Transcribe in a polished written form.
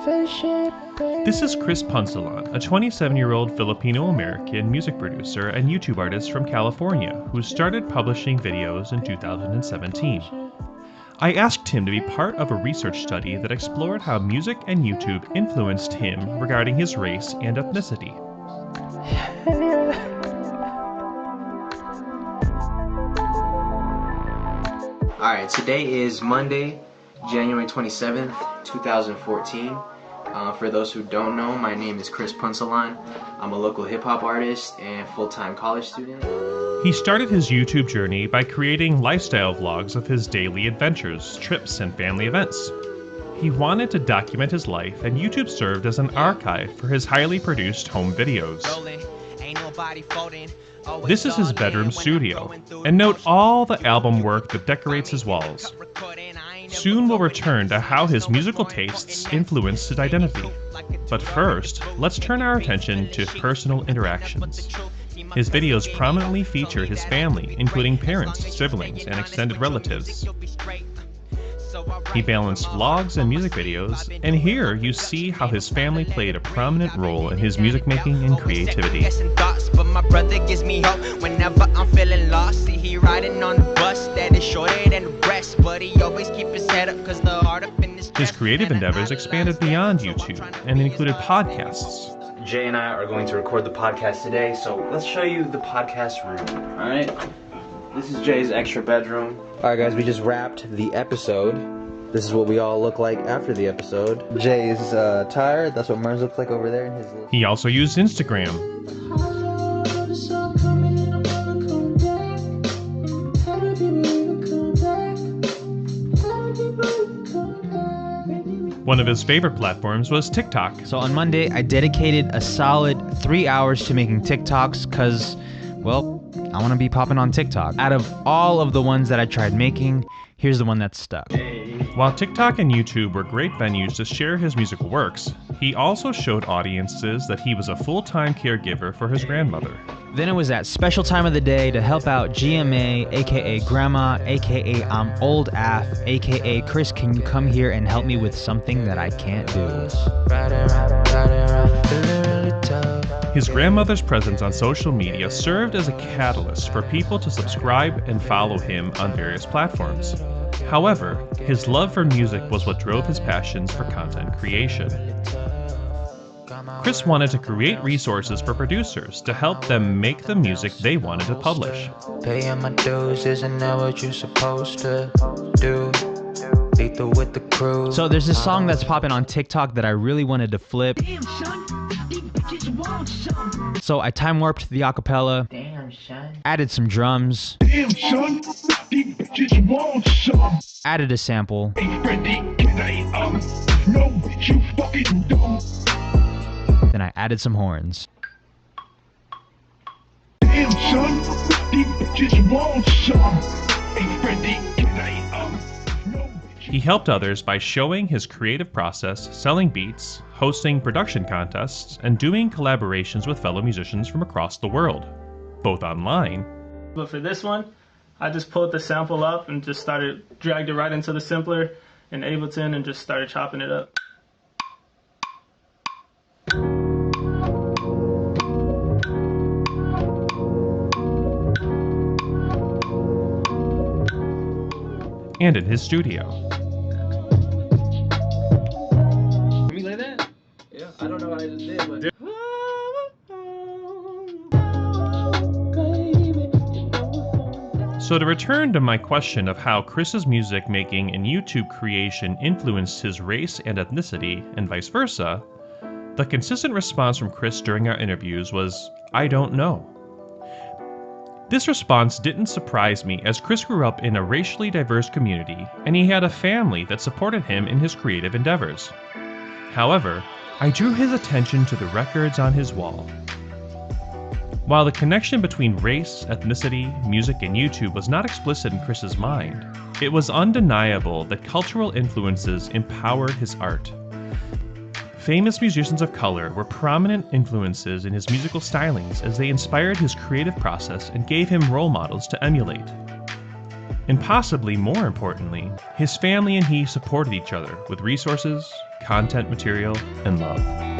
This is Chris Punsalan, a 27-year-old Filipino-American music producer and YouTube artist from California who started publishing videos in 2017. I asked him to be part of a research study that explored how music and YouTube influenced him regarding his race and ethnicity. Alright, today is Monday, January 27th, 2014. For those who don't know, my name is Chris Punsalan. I'm a local hip-hop artist and full-time college student. He started his YouTube journey by creating lifestyle vlogs of his daily adventures, trips, and family events. He wanted to document his life, and YouTube served as an archive for his highly produced home videos. This is his bedroom studio, and note all the album work that decorates his walls. Soon we'll return to how his musical tastes influenced his identity. But first, let's turn our attention to personal interactions. His videos prominently featured his family, including parents, siblings, and extended relatives. He balanced vlogs and music videos, and here you see how his family played a prominent role in his music making and creativity. But my brother gives me hope whenever I'm feeling lost. See, he riding on the bus that is shorter than the rest, but he always keep his head up cause the heart up in his chest. His creative endeavors expanded beyond YouTube and included podcasts. Jay and I are going to record the podcast today, so let's show you the podcast room. Alright, this is Jay's extra bedroom. Alright guys, we just wrapped the episode. This is what we all look like after the episode. Jay is tired, that's what Mers looks like over there in his little... He also used Instagram. One of his favorite platforms was TikTok. So on Monday, I dedicated a solid 3 hours to making TikToks because, well, I want to be popping on TikTok. Out of all of the ones that I tried making, here's the one that stuck. While TikTok and YouTube were great venues to share his musical works, he also showed audiences that he was a full-time caregiver for his grandmother. Then it was that special time of the day to help out GMA, aka Grandma, aka I'm old AF, aka Chris, can you come here and help me with something that I can't do? His grandmother's presence on social media served as a catalyst for people to subscribe and follow him on various platforms. However, his love for music was what drove his passions for content creation. Chris wanted to create resources for producers to help them make the music they wanted to publish. Paying my dues, isn't that what you're supposed to do? Lethal with the crew. So there's this song that's popping on TikTok that I really wanted to flip. So I time warped the acapella, added some drums, added a sample, then I added some horns. He helped others by showing his creative process, selling beats, hosting production contests, and doing collaborations with fellow musicians from across the world, both online. But for this one, I just pulled the sample up and just dragged it right into the simpler in Ableton and just started chopping it up. And in his studio. Can we lay that? Yeah, I don't know what I just did, but... So to return to my question of how Chris's music making and YouTube creation influenced his race and ethnicity, and vice versa, the consistent response from Chris during our interviews was, "I don't know." This response didn't surprise me, as Chris grew up in a racially diverse community and he had a family that supported him in his creative endeavors. However, I drew his attention to the records on his wall. While the connection between race, ethnicity, music, and YouTube was not explicit in Chris's mind, it was undeniable that cultural influences empowered his art. Famous musicians of color were prominent influences in his musical stylings as they inspired his creative process and gave him role models to emulate. And possibly more importantly, his family and he supported each other with resources, content material and love.